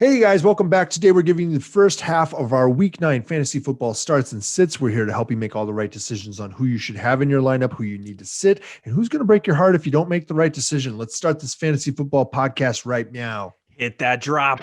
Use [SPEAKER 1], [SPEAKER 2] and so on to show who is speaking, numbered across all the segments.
[SPEAKER 1] Hey guys, welcome back. Today we're giving you the first half of our Week 9 fantasy football starts and sits. We're here to help you make all the right decisions on who you should have in your lineup, who you need to sit, and who's going to break your heart if you don't make the right decision. Let's start this fantasy football podcast right now.
[SPEAKER 2] Hit that drop.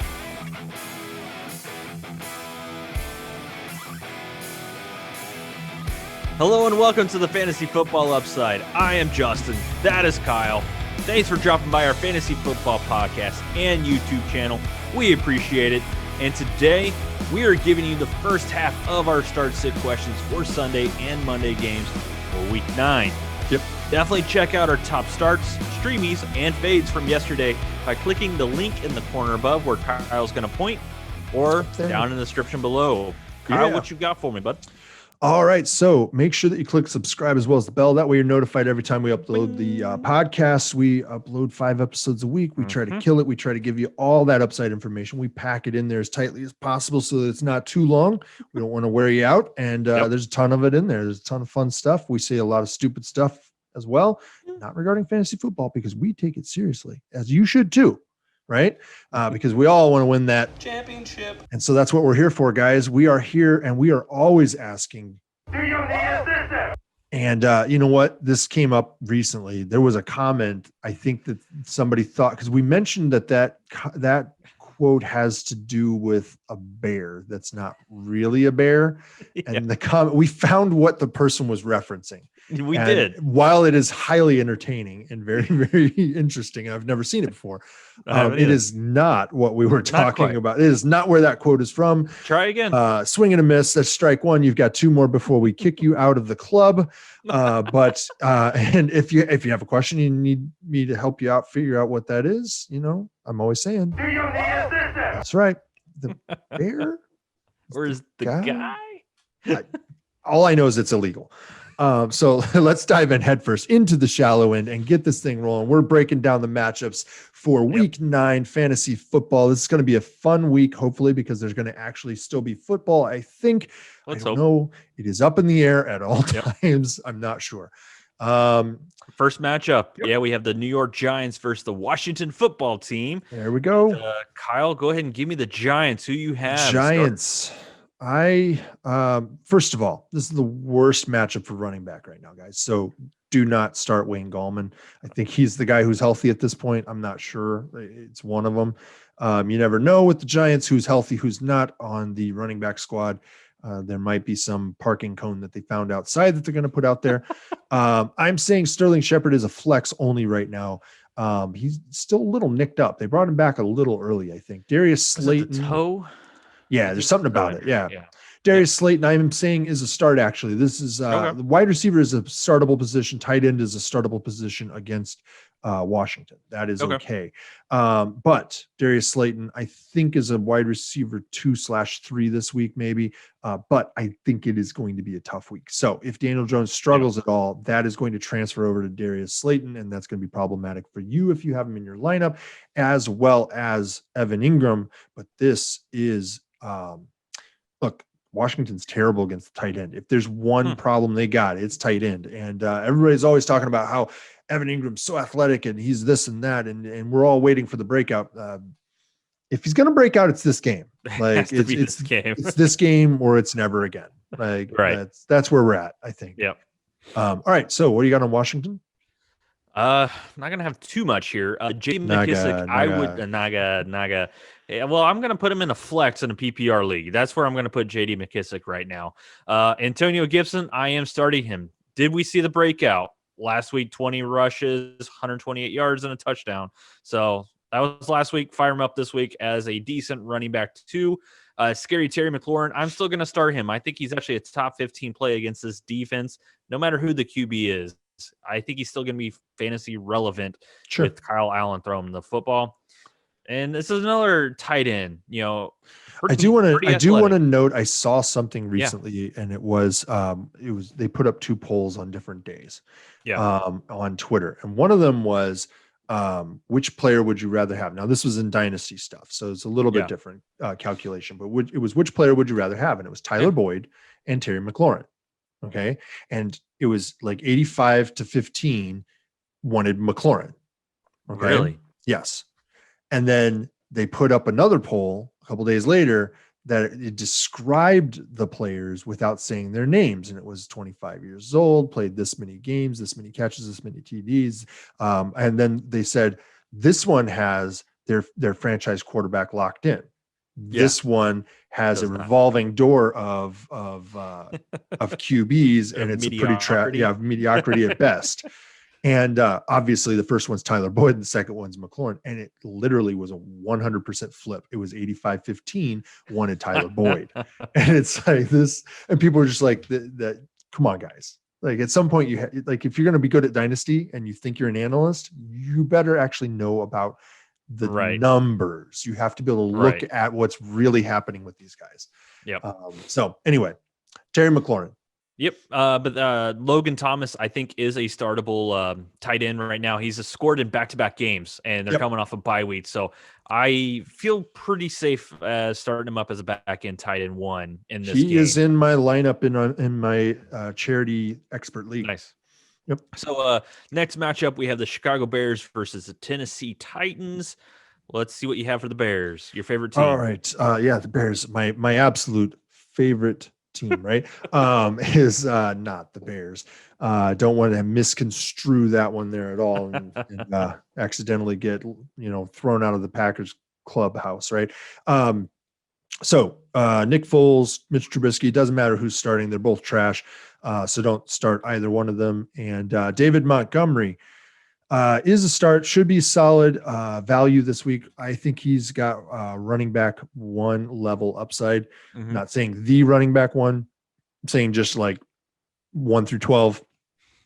[SPEAKER 2] Hello and welcome to the Fantasy Football Upside. I am Justin. That is Kyle. Thanks for dropping by our Fantasy Football podcast and YouTube channel. We appreciate it. And today, we are giving you the first half of our start-sit questions for Sunday and Monday games for Week 9.
[SPEAKER 1] Yep.
[SPEAKER 2] Definitely check out our top starts, streamies, and fades from yesterday by clicking the link in the corner above where Kyle's going to point, or down in the description below. Kyle, what you got for me, bud?
[SPEAKER 1] All right, so make sure that you click subscribe as well as the bell. That way you're notified every time we upload the podcast. We upload 5 episodes a week. We try to kill it. We try to give you all that upside information. We pack it in there as tightly as possible so that it's not too long. We don't want to wear you out. And there's a ton of it in there. There's a ton of fun stuff. We say a lot of stupid stuff as well, not regarding fantasy football, because we take it seriously, as you should too. Right? Because we all want to win that
[SPEAKER 3] championship.
[SPEAKER 1] And so that's what we're here for, guys. We are here and we are always asking,
[SPEAKER 3] do you need assistance?
[SPEAKER 1] And you know what? This came up recently. There was a comment, I think that somebody thought, because we mentioned that quote has to do with a bear that's not really a bear. And the comment, we found what the person was referencing.
[SPEAKER 2] We did.
[SPEAKER 1] While it is highly entertaining and very, very interesting, and I've never seen it before, it is not what we were talking about. It is not where that quote is from.
[SPEAKER 2] Try again.
[SPEAKER 1] Swing and a miss. That's strike one. You've got 2 more before we kick you out of the club. And if you have a question, you need me to help you out, figure out what that is. You know, I'm always saying,
[SPEAKER 3] do you need assistance?
[SPEAKER 1] That's right. The bear,
[SPEAKER 2] or is the guy?
[SPEAKER 1] All I know is it's illegal. So let's dive in headfirst into the shallow end and get this thing rolling. We're breaking down the matchups for Week 9 fantasy football. This is going to be a fun week, hopefully, because there's going to actually still be football. I think.
[SPEAKER 2] Let's
[SPEAKER 1] hope. No, it is up in the air at all times. I'm not sure.
[SPEAKER 2] First matchup. Yep. Yeah, we have the New York Giants versus the Washington football team.
[SPEAKER 1] There we go.
[SPEAKER 2] Kyle, go ahead and give me the Giants. Who you have?
[SPEAKER 1] Giants. First of all, this is the worst matchup for running back right now, guys. So do not start Wayne Gallman. I think he's the guy who's healthy at this point. I'm not sure. It's one of them. You never know with the Giants who's healthy, who's not on the running back squad. There might be some parking cone that they found outside that they're going to put out there. I'm saying Sterling Shepard is a flex only right now. He's still a little nicked up. They brought him back a little early, I think. Darius Slayton.
[SPEAKER 2] Is it the toe?
[SPEAKER 1] Yeah, there's something about it. Yeah. Darius Slayton, I'm saying, is a start, actually. This is the wide receiver is a startable position. Tight end is a startable position against Washington. That is okay. But Darius Slayton, I think, is a wide receiver 2/3 this week, maybe. But I think it is going to be a tough week. So if Daniel Jones struggles at all, that is going to transfer over to Darius Slayton, and that's going to be problematic for you if you have him in your lineup, as well as Evan Ingram. But this is look, Washington's terrible against the tight end. If there's one problem they got, it's tight end. And everybody's always talking about how Evan Ingram's so athletic and he's this and that, and we're all waiting for the breakout. If he's going to break out, it's this game. Like it's
[SPEAKER 2] this game.
[SPEAKER 1] It's this game or it's never again. Like that's where we're at, I think.
[SPEAKER 2] Yep.
[SPEAKER 1] All right. So what do you got on Washington?
[SPEAKER 2] I'm not gonna have too much here. J.D. McKissick, I would Naga. Yeah, well, I'm gonna put him in a flex in a PPR league. That's where I'm gonna put J.D. McKissick right now. Antonio Gibson, I am starting him. Did we see the breakout last week? 20 rushes, 128 yards, and a touchdown. So that was last week. Fire him up this week as a decent running back too. Scary Terry McLaurin, I'm still gonna start him. I think he's actually a top 15 play against this defense, no matter who the QB is. I think he's still going to be fantasy relevant with Kyle Allen throwing the football. And this is another tight end,
[SPEAKER 1] I do want to note, I saw something recently and it was they put up 2 polls on different days on Twitter. And one of them was, which player would you rather have? Now this was in dynasty stuff. So it's a little bit different calculation, but it was which player would you rather have? And it was Tyler Boyd and Terry McLaurin. Okay. And it was like 85-15 wanted McLaurin. Okay.
[SPEAKER 2] Really?
[SPEAKER 1] Yes. And then they put up another poll a couple days later that it described the players without saying their names. And it was 25 years old, played this many games, this many catches, this many TDs. And then they said, this one has their franchise quarterback locked in. This one has a revolving door of QBs, and it's a pretty mediocrity at best. And obviously the first one's Tyler Boyd and the second one's McLaurin. And it literally was a 100% flip. It was 85-15 wanted Tyler Boyd. And it's like this, and people are just like, that. Come on, guys. Like at some point like, if you're going to be good at Dynasty and you think you're an analyst, you better actually know about the numbers. You have to be able to look at what's really happening with these guys.
[SPEAKER 2] Yep.
[SPEAKER 1] So anyway, Terry McLaurin.
[SPEAKER 2] Yep. But Logan Thomas, I think, is a startable tight end right now. He's scored in back-to-back games, and they're coming off a bye week. So I feel pretty safe starting him up as a back-end tight end one in this game.
[SPEAKER 1] He is in my lineup in my charity expert league.
[SPEAKER 2] Nice.
[SPEAKER 1] Yep.
[SPEAKER 2] So next matchup, we have the Chicago Bears versus the Tennessee Titans. Let's see what you have for the Bears, your favorite team.
[SPEAKER 1] All right. The Bears, my absolute favorite team, right? Is not the Bears. Don't want to misconstrue that one there at all and accidentally get thrown out of the Packers clubhouse, right? So Nick Foles, Mitch Trubisky, doesn't matter who's starting, they're both trash. So don't start either one of them. And David Montgomery is a start, should be solid value this week. I think he's got running back one level upside.
[SPEAKER 2] Mm-hmm.
[SPEAKER 1] Not saying the running back one, I'm saying just like 1 through 12.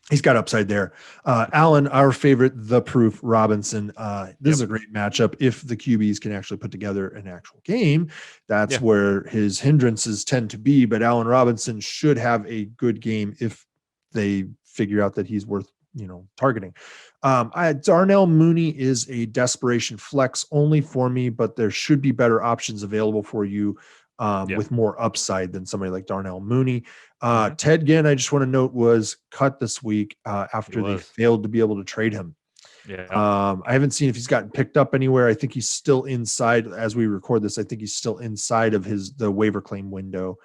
[SPEAKER 1] He's got upside there. Allen, our favorite, the proof Robinson. This is a great matchup. If the QBs can actually put together an actual game, that's where his hindrances tend to be. But Allen Robinson should have a good game if they figure out that he's worth targeting. Darnell Mooney is a desperation flex only for me, but there should be better options available for you with more upside than somebody like Darnell Mooney. Ted Ginn, I just want to note, was cut this week after they failed to be able to trade him. I haven't seen if he's gotten picked up anywhere. I think he's still inside as we record this. I think he's still inside of the waiver claim window.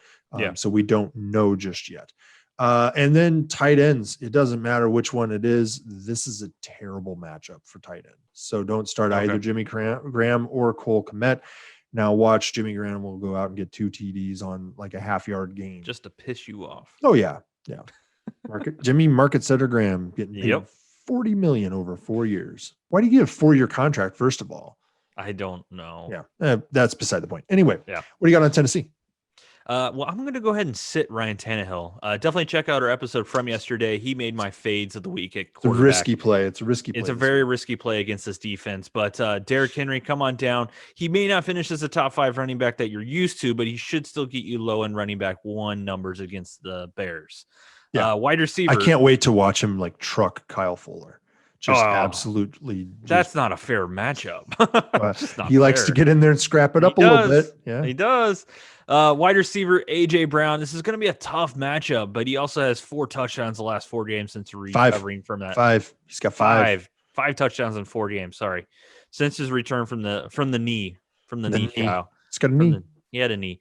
[SPEAKER 1] So we don't know just yet. And then tight ends, it doesn't matter which one it is. This is a terrible matchup for tight end. So don't start either Jimmy Graham or Cole Kmet. Now watch Jimmy Graham will go out and get 2 TDs on like a half-yard gain.
[SPEAKER 2] Just to piss you off.
[SPEAKER 1] Oh, yeah. Yeah. Market Setter Graham getting paid $40 million over 4 years. Why do you get a 4-year contract, first of all?
[SPEAKER 2] I don't know.
[SPEAKER 1] Yeah. That's beside the point. Anyway, what do you got on Tennessee?
[SPEAKER 2] Well, I'm going to go ahead and sit Ryan Tannehill. Definitely check out our episode from yesterday. He made my fades of the week at quarterback.
[SPEAKER 1] It's a risky play.
[SPEAKER 2] It's a very risky play against this defense. But Derrick Henry, come on down. He may not finish as a top 5 running back that you're used to, but he should still get you low in running back 1 numbers against the Bears. Wide receiver.
[SPEAKER 1] I can't wait to watch him like truck Kyle Fuller. Absolutely.
[SPEAKER 2] That's not a fair matchup.
[SPEAKER 1] He likes to get in there and scrap it up a little bit. Yeah,
[SPEAKER 2] he does. Wide receiver A.J. Brown. This is going to be a tough matchup, but he also has 4 touchdowns the last 4 games since recovering from that.
[SPEAKER 1] 5. He's got 5.
[SPEAKER 2] 5 touchdowns in 4 games. Sorry, since his return from the knee. Kyle.
[SPEAKER 1] It's got a knee.
[SPEAKER 2] He had a knee.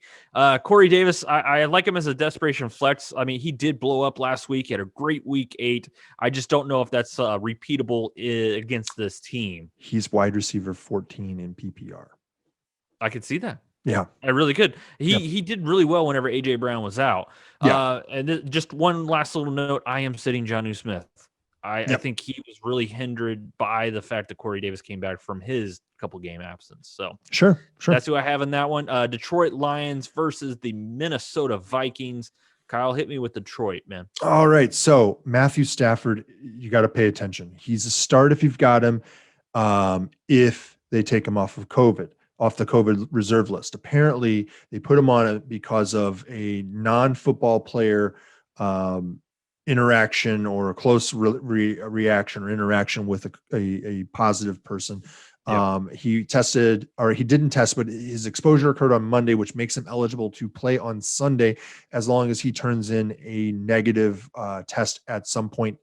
[SPEAKER 2] Corey Davis, I like him as a desperation flex. I mean, he did blow up last week. He had a great week 8. I just don't know if that's repeatable against this team.
[SPEAKER 1] He's wide receiver 14 in PPR.
[SPEAKER 2] I could see that.
[SPEAKER 1] Yeah,
[SPEAKER 2] I really could. He did really well whenever A.J. Brown was out. Just one last little note. I am sitting Jonnu Smith. I think he was really hindered by the fact that Corey Davis came back from his couple game absence. So
[SPEAKER 1] sure.
[SPEAKER 2] That's who I have in that one. Detroit Lions versus the Minnesota Vikings. Kyle, hit me with Detroit, man.
[SPEAKER 1] All right. So Matthew Stafford, you got to pay attention. He's a start if you've got him. If they take him off the COVID reserve list. Apparently they put him on it because of a non-football player interaction or a close reaction or interaction with a positive person. He tested, or he didn't test, but his exposure occurred on Monday, which makes him eligible to play on Sunday as long as he turns in a negative test at some point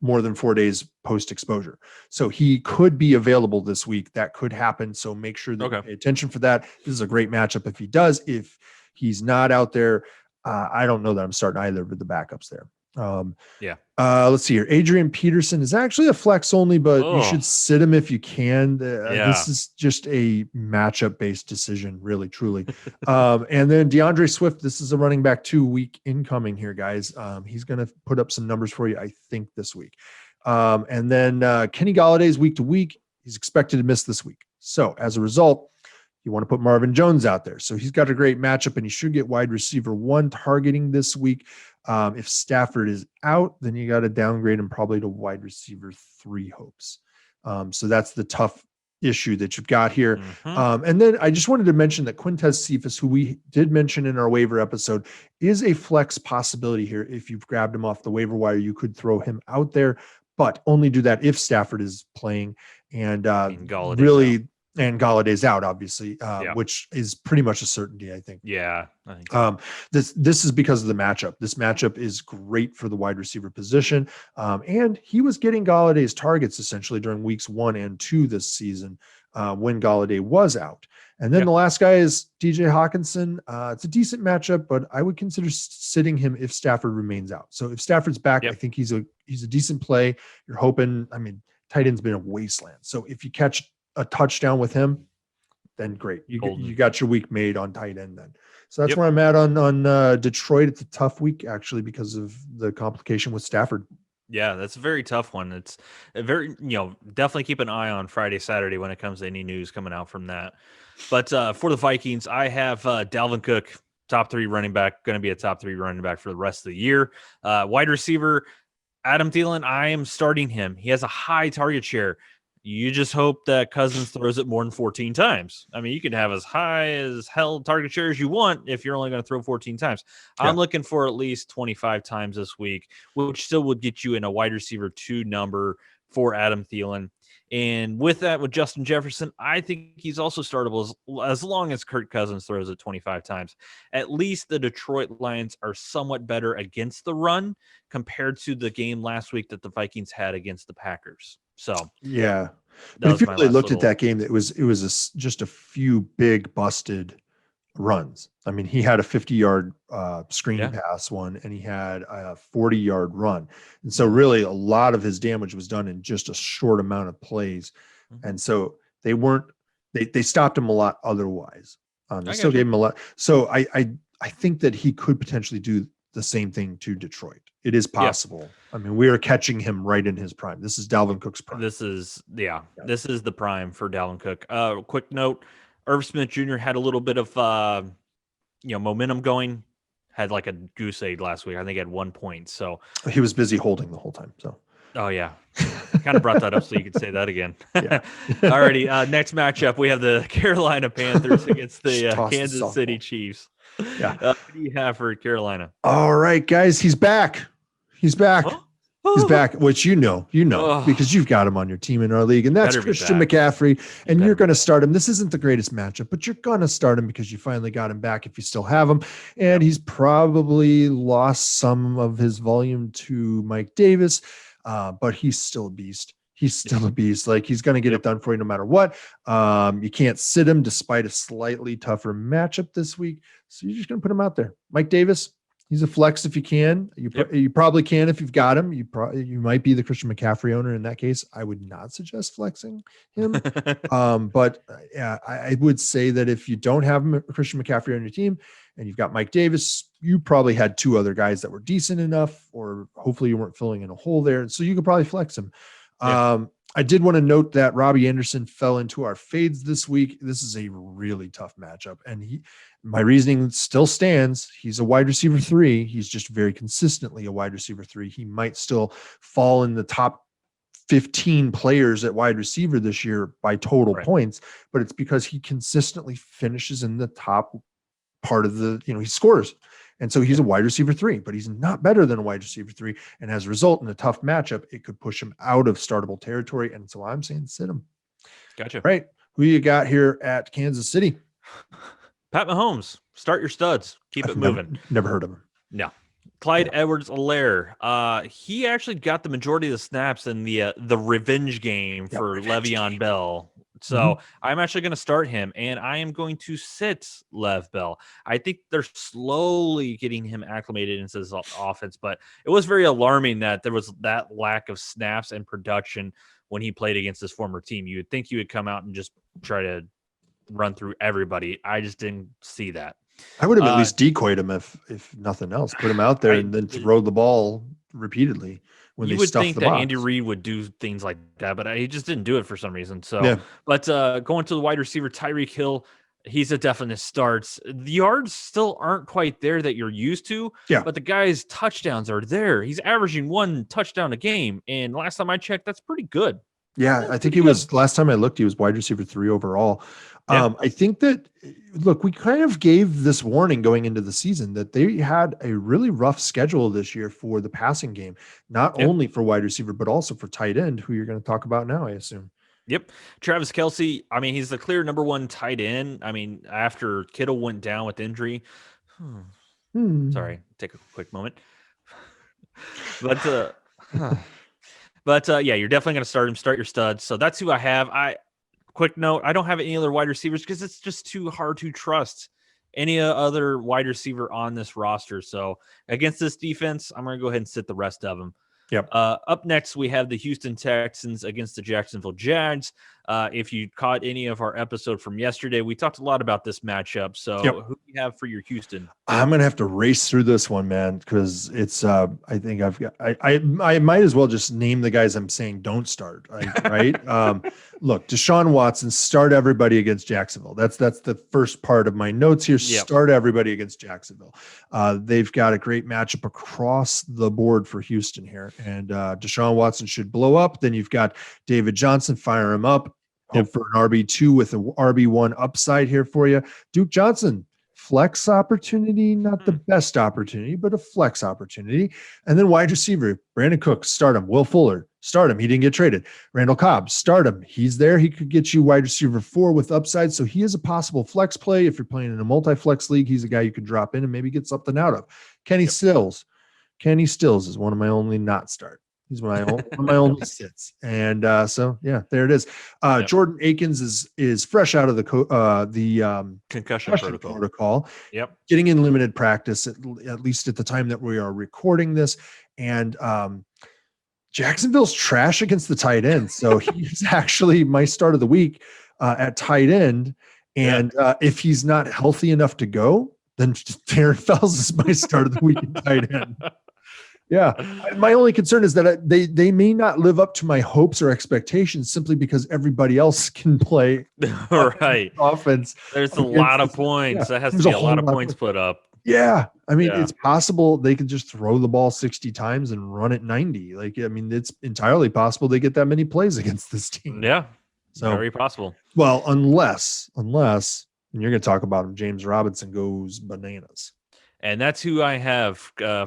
[SPEAKER 1] more than 4 days post exposure. So he could be available this week. That could happen. So make sure that you pay attention for that. This is a great matchup if he does. If he's not out there, I don't know that I'm starting either of the backups there. Let's see here. Adrian Peterson is actually a flex only, but you should sit him if you can. This is just a matchup based decision, really, truly. And then DeAndre Swift, this is a running back 2 week incoming here, guys. He's going to put up some numbers for you, I think, this week. And then Kenny Galladay's week to week. He's expected to miss this week. So as a result, you want to put Marvin Jones out there. So he's got a great matchup, and he should get wide receiver 1 targeting this week. If Stafford is out, then you got to downgrade him probably to wide receiver 3 hopes. So that's the tough issue that you've got here. And then I just wanted to mention that Quintez Cephas, who we did mention in our waiver episode, is a flex possibility here. If you've grabbed him off the waiver wire, you could throw him out there, but only do that if Stafford is playing and Galladay's out, obviously, which is pretty much a certainty, I think.
[SPEAKER 2] Yeah, I think so.
[SPEAKER 1] This is because of the matchup. This matchup is great for the wide receiver position. And he was getting Galladay's targets essentially during weeks 1 and 2 this season when Galladay was out. And then the last guy is DJ Hawkinson. It's a decent matchup, but I would consider sitting him if Stafford remains out. So if Stafford's back, I think he's a decent play. You're hoping, tight end's been a wasteland. So if you catch a touchdown with him, then great. You got your week made on tight end then. So that's where I'm at on Detroit. It's a tough week actually because of the complication with Stafford.
[SPEAKER 2] Yeah, that's a very tough one. It's a very, definitely keep an eye on Friday, Saturday when it comes to any news coming out from that. But for the Vikings, I have Dalvin Cook, top 3 running back, going to be a top 3 running back for the rest of the year. Wide receiver, Adam Thielen, I am starting him. He has a high target share. You just hope that Cousins throws it more than 14 times. You can have as high as hell target share as you want if you're only going to throw 14 times. Yeah. I'm looking for at least 25 times this week, which still would get you in a wide receiver 2 number for Adam Thielen. And with that, with Justin Jefferson, I think he's also startable as long as Kirk Cousins throws it 25 times. At least the Detroit Lions are somewhat better against the run compared to the game last week that the Vikings had against the Packers. So
[SPEAKER 1] yeah, but if you really looked at that game, it was just a few big busted runs. He had a 50-yard screen pass one, and he had a 40-yard run, and so really a lot of his damage was done in just a short amount of plays, and so they stopped him a lot otherwise. They still gave him a lot. So I think that he could potentially do the same thing to Detroit. It is possible. We are catching him right in his prime. This is Dalvin Cook's prime.
[SPEAKER 2] This is the prime for Dalvin Cook. Quick note, Irv Smith Jr. had a little bit of momentum going, had like a goose egg last week. I think he had 1 point. So
[SPEAKER 1] he was busy holding the whole time. So
[SPEAKER 2] kind of brought that up so you could say that again. Alrighty, next matchup we have the Carolina Panthers against the Kansas City Chiefs. What do you have for Carolina?
[SPEAKER 1] All right, guys, he's back. He's back. He's back, which because you've got him on your team in our league, and that's Christian McCaffrey, and you're going to start him. This isn't the greatest matchup, but you're going to start him because you finally got him back if you still have him, and he's probably lost some of his volume to Mike Davis, but he's still a beast. He's still a beast. Like, he's going to get it done for you no matter what. You can't sit him despite a slightly tougher matchup this week, so you're just going to put him out there. Mike Davis, he's a flex if you can. You probably can if you've got him. You might be the Christian McCaffrey owner in that case. I would not suggest flexing him. But I would say that if you don't have Christian McCaffrey on your team and you've got Mike Davis, you probably had 2 other guys that were decent enough, or hopefully you weren't filling in a hole there. So you could probably flex him. I did want to note that Robbie Anderson fell into our fades this week. This is a really tough matchup, and my reasoning still stands. He's a wide receiver 3. He's just very consistently a wide receiver 3. He might still fall in the top 15 players at wide receiver this year by total points, but it's because he consistently finishes in the top part of the, he scores. And so he's a wide receiver 3, but he's not better than a wide receiver 3. And as a result, in a tough matchup, it could push him out of startable territory. And so I'm saying sit him.
[SPEAKER 2] Gotcha.
[SPEAKER 1] Right. Who you got here at Kansas City?
[SPEAKER 2] Pat Mahomes. Start your studs. Keep it moving.
[SPEAKER 1] Never heard of him.
[SPEAKER 2] No. Clyde Edwards-Helaire. He actually got the majority of the snaps in the revenge game for Le'Veon Bell. So I'm actually going to start him, and I am going to sit Lev Bell. I think they're slowly getting him acclimated into this offense, but it was very alarming that there was that lack of snaps and production when he played against his former team. You would think he would come out and just try to run through everybody. I just didn't see that.
[SPEAKER 1] I would have at least decoyed him if nothing else. Put him out there and then throw the ball repeatedly when
[SPEAKER 2] you
[SPEAKER 1] they
[SPEAKER 2] would
[SPEAKER 1] stuff
[SPEAKER 2] think
[SPEAKER 1] the
[SPEAKER 2] that
[SPEAKER 1] box.
[SPEAKER 2] Andy Reid would do things like that, but he just didn't do it for some reason. So, but going to the wide receiver, Tyreek Hill, he's a definite starts. The yards still aren't quite there that you're used to, but the guy's touchdowns are there. He's averaging 1 touchdown a game, and last time I checked, that's pretty good.
[SPEAKER 1] Yeah, I think he was, last time I looked, he was wide receiver 3 overall. I think that, look, we kind of gave this warning going into the season that they had a really rough schedule this year for the passing game, not only for wide receiver, but also for tight end, who you're going to talk about now, I assume.
[SPEAKER 2] Yep. Travis Kelce, I mean, he's the clear number 1 tight end. I mean, after Kittle went down with injury. Sorry, take a quick moment. But yeah, you're definitely going to start him, start your studs. So that's who I have. Quick note, I don't have any other wide receivers because it's just too hard to trust any other wide receiver on this roster. So against this defense, I'm going to go ahead and sit the rest of them.
[SPEAKER 1] Yep.
[SPEAKER 2] Up next, we have the Houston Texans against the Jacksonville Jags. If you caught any of our episode from yesterday, we talked a lot about this matchup. So who do you have for your Houston?
[SPEAKER 1] I'm going to have to race through this one, man, because it's, I think I might as well just name the guys I'm saying don't start, right? Look, Deshaun Watson, start everybody against Jacksonville. That's the first part of my notes here. Start everybody against Jacksonville. They've got a great matchup across the board for Houston here. And Deshaun Watson should blow up. Then you've got David Johnson, fire him up. Hope for an RB2 with an RB1 upside here for you. Duke Johnson, flex opportunity, not the best opportunity, but a flex opportunity. And then wide receiver, Brandon Cooks, start him. Will Fuller, start him. He didn't get traded. Randall Cobb, start him. He's there. He could get you wide receiver 4 with upside. So he is a possible flex play. If you're playing in a multi-flex league, he's a guy you could drop in and maybe get something out of. Kenny Stills is one of my only not start. He's one of my only sits. And so, yeah, there it is. Jordan Akins is fresh out of the
[SPEAKER 2] concussion
[SPEAKER 1] protocol.
[SPEAKER 2] Yep.
[SPEAKER 1] Getting in limited practice, at least at the time that we are recording this. And Jacksonville's trash against the tight end. So he's actually my start of the week at tight end. And if he's not healthy enough to go, then Darren Fells is my start of the week at tight end. Yeah. My only concern is that they may not live up to my hopes or expectations simply because everybody else can play offense.
[SPEAKER 2] There's a lot of points. That has to be a lot of points put up.
[SPEAKER 1] Yeah. I mean, it's possible they can just throw the ball 60 times and run it 90. Like, I mean, it's entirely possible they get that many plays against this team.
[SPEAKER 2] Yeah.
[SPEAKER 1] So
[SPEAKER 2] very possible.
[SPEAKER 1] Well, unless, and you're going to talk about him, James Robinson goes bananas.
[SPEAKER 2] And that's who I have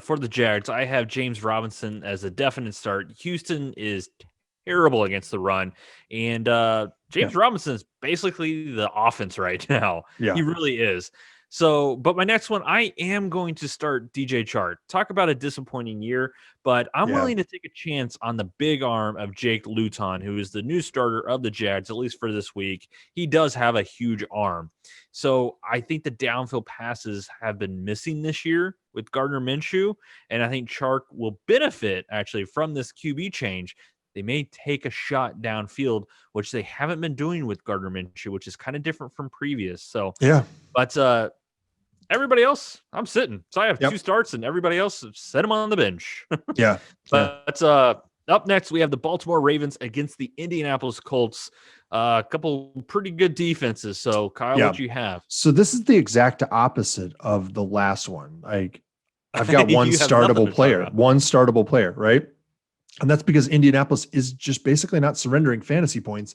[SPEAKER 2] for the Jags. I have James Robinson as a definite start. Houston is terrible against the run. And James Robinson is basically the offense right now. Yeah. He really is. So, but my next one, I am going to start DJ Chark. Talk about a disappointing year, but I'm willing to take a chance on the big arm of Jake Luton, who is the new starter of the Jags, at least for this week. He does have a huge arm. So I think the downfield passes have been missing this year with Gardner Minshew, and I think Chark will benefit actually from this QB change. They may take a shot downfield, which they haven't been doing with Gardner Minshew, which is kind of different from previous. So, but everybody else, I'm sitting. So I have 2 starts, and everybody else, set them on the bench. But up next, we have the Baltimore Ravens against the Indianapolis Colts. A couple pretty good defenses. So, Kyle, what do you have?
[SPEAKER 1] So this is the exact opposite of the last one. I've got one startable player, right? And that's because Indianapolis is just basically not surrendering fantasy points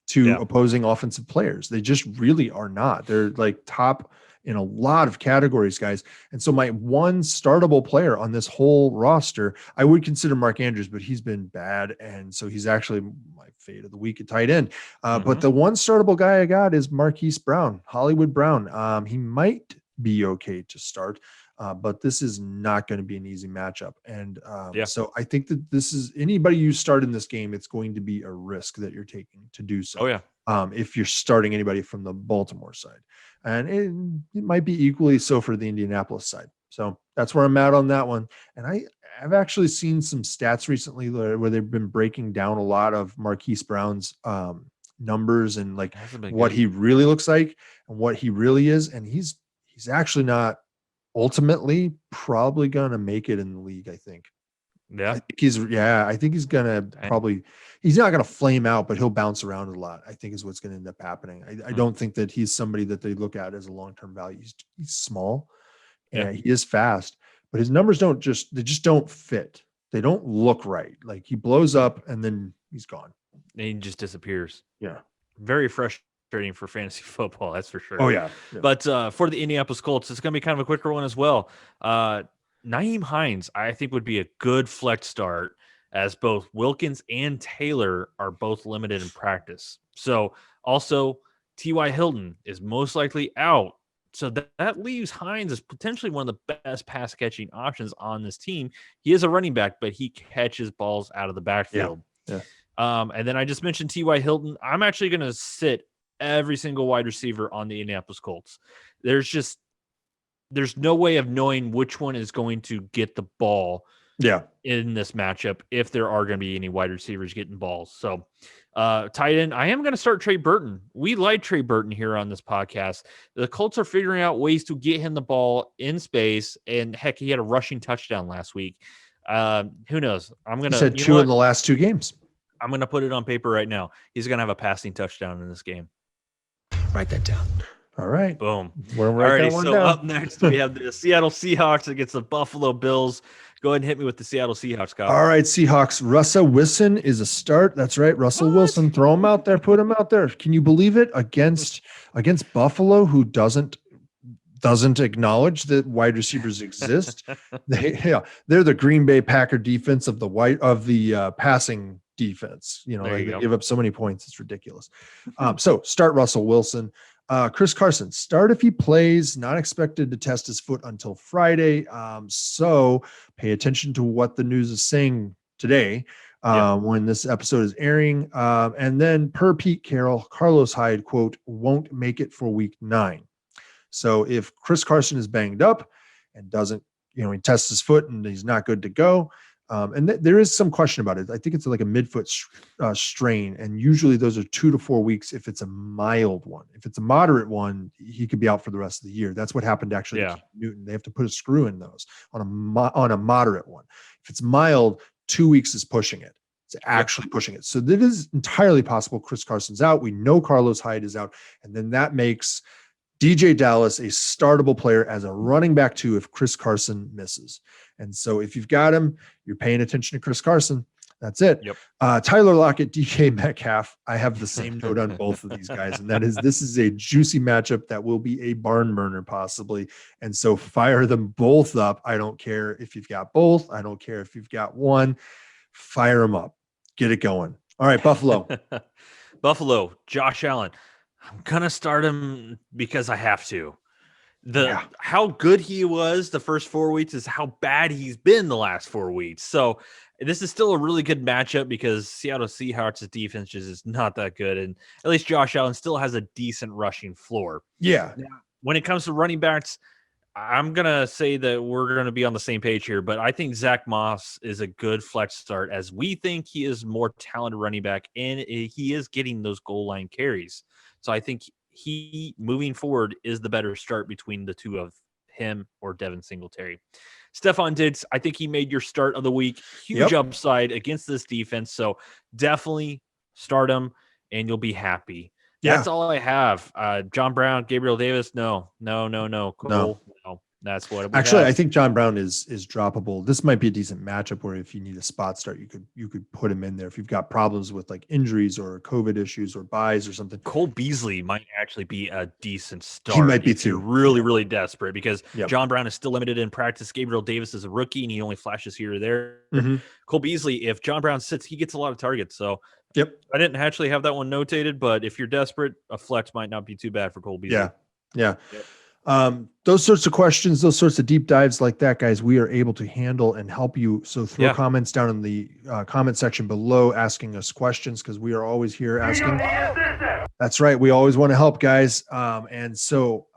[SPEAKER 1] to opposing offensive players. They just really are not. They're like top in a lot of categories, guys. And so my one startable player on this whole roster, I would consider Mark Andrews, but he's been bad. And so he's actually my fade of the week at tight end. But the one startable guy I got is Marquise Brown, Hollywood Brown. He might be okay to start. But this is not going to be an easy matchup. And so I think that this is anybody you start in this game, it's going to be a risk that you're taking to do so.
[SPEAKER 2] Oh, yeah.
[SPEAKER 1] If you're starting anybody from the Baltimore side. And it might be equally so for the Indianapolis side. So that's where I'm at on that one. And I've actually seen some stats recently where they've been breaking down a lot of Marquise Brown's numbers and like what he really looks like and what he really is. And he's actually not ultimately probably going to make it in the league, I think.
[SPEAKER 2] Yeah.
[SPEAKER 1] I think he's going to probably, he's not going to flame out, but he'll bounce around a lot, I think is what's going to end up happening. I don't think that he's somebody that they look at as a long-term value. He's small and he is fast, but his numbers they just don't fit. They don't look right. Like he blows up and then he's gone.
[SPEAKER 2] And he just disappears.
[SPEAKER 1] Yeah.
[SPEAKER 2] Very frustrating for fantasy football. That's for sure.
[SPEAKER 1] Oh yeah.
[SPEAKER 2] But for the Indianapolis Colts, it's going to be kind of a quicker one as well. Nyheim Hines, I think, would be a good flex start as both Wilkins and Taylor are both limited in practice. So also T.Y. Hilton is most likely out. So that leaves Hines as potentially one of the best pass catching options on this team. He is a running back, but he catches balls out of the backfield.
[SPEAKER 1] Yeah.
[SPEAKER 2] And then I just mentioned T.Y. Hilton. I'm actually going to sit every single wide receiver on the Indianapolis Colts. There's no way of knowing which one is going to get the ball in this matchup if there are going to be any wide receivers getting balls. So tight end, I am going to start Trey Burton. We like Trey Burton here on this podcast. The Colts are figuring out ways to get him the ball in space. And heck, he had a rushing touchdown last week. Who knows? I'm going to
[SPEAKER 1] said two in the last two games.
[SPEAKER 2] I'm going to put it on paper right now. He's going to have a passing touchdown in this game.
[SPEAKER 4] Write that down.
[SPEAKER 1] All right.
[SPEAKER 2] Boom.
[SPEAKER 1] Alrighty,
[SPEAKER 2] so up next, we have the Seattle Seahawks against the Buffalo Bills. Go ahead and hit me with the Seattle Seahawks, Kyle.
[SPEAKER 1] All right, Seahawks. Russell Wilson is a start. That's right. Russell Wilson. Throw him out there. Put him out there. Can you believe it? Against Buffalo, who doesn't acknowledge that wide receivers exist. They're the Green Bay Packer defense of the passing defense. They give up so many points. It's ridiculous. So start Russell Wilson. Chris Carson, start if he plays, not expected to test his foot until Friday. So pay attention to what the news is saying today when this episode is airing. And then per Pete Carroll, Carlos Hyde, quote, won't make it for week 9. So if Chris Carson is banged up and doesn't, he tests his foot and he's not good to go. And there is some question about it. I think it's like a midfoot strain. And usually those are 2 to 4 weeks if it's a mild one. If it's a moderate one, he could be out for the rest of the year. That's what happened actually to Cam Newton. They have to put a screw in those on a moderate one. If it's mild, 2 weeks is pushing it. It's actually pushing it. So it is entirely possible Chris Carson's out. We know Carlos Hyde is out. And then that makes DJ Dallas a startable player as a running back too if Chris Carson misses. And so if you've got him, you're paying attention to Chris Carson. That's it.
[SPEAKER 2] Yep.
[SPEAKER 1] Tyler Lockett, DK Metcalf. I have the same note on both of these guys. And this is a juicy matchup that will be a barn burner possibly. And so fire them both up. I don't care if you've got both. I don't care if you've got one. Fire them up. Get it going. All right, Buffalo.
[SPEAKER 2] Buffalo, Josh Allen. I'm going to start him because I have to. How good he was the first 4 weeks is how bad he's been the last 4 weeks. So this is still a really good matchup because Seattle Seahawks' defense is not that good. And at least Josh Allen still has a decent rushing floor.
[SPEAKER 1] Yeah.
[SPEAKER 2] Now, when it comes to running backs, I'm going to say that we're going to be on the same page here, but I think Zach Moss is a good flex start as we think he is more talented running back and he is getting those goal line carries. So I think he moving forward is the better start between the two of him or Devin Singletary. Stephon Diggs, I think he made your start of the week. Huge upside against this defense. So definitely start him and you'll be happy. Yeah. That's all I have. John Brown, Gabriel Davis. No. Cool. No. That's what
[SPEAKER 1] actually, I think John Brown is droppable. This might be a decent matchup where if you need a spot start, you could put him in there. If you've got problems with like injuries or COVID issues or buys or something.
[SPEAKER 2] Cole Beasley might actually be a decent start.
[SPEAKER 1] He might be too.
[SPEAKER 2] Really, really desperate because John Brown is still limited in practice. Gabriel Davis is a rookie and he only flashes here or there.
[SPEAKER 1] Mm-hmm.
[SPEAKER 2] Cole Beasley, if John Brown sits, he gets a lot of targets. So I didn't actually have that one notated, but if you're desperate, a flex might not be too bad for Cole Beasley.
[SPEAKER 1] Yeah. Those sorts of questions, those sorts of deep dives like that, guys, we are able to handle and help you. So throw comments down in the comment section below asking us questions, because we are always here asking. That's right. We always want to help, guys. And so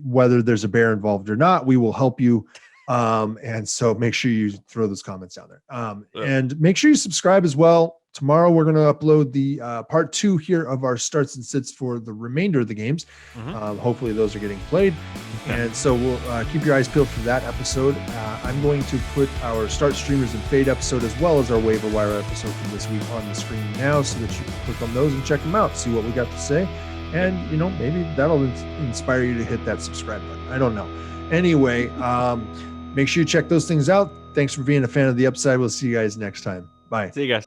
[SPEAKER 1] whether there's a bear involved or not, we will help you. And so make sure you throw those comments down there. And make sure you subscribe as well. Tomorrow, we're going to upload the part 2 here of our starts and sits for the remainder of the games. Hopefully those are getting played. And so we'll keep your eyes peeled for that episode. I'm going to put our start streamers and fade episode as well as our waiver wire episode from this week on the screen now, so that you can click on those and check them out, see what we got to say. And, maybe that'll inspire you to hit that subscribe button. I don't know. Anyway, make sure you check those things out. Thanks for being a fan of The Upside. We'll see you guys next time. Bye.
[SPEAKER 2] See you guys.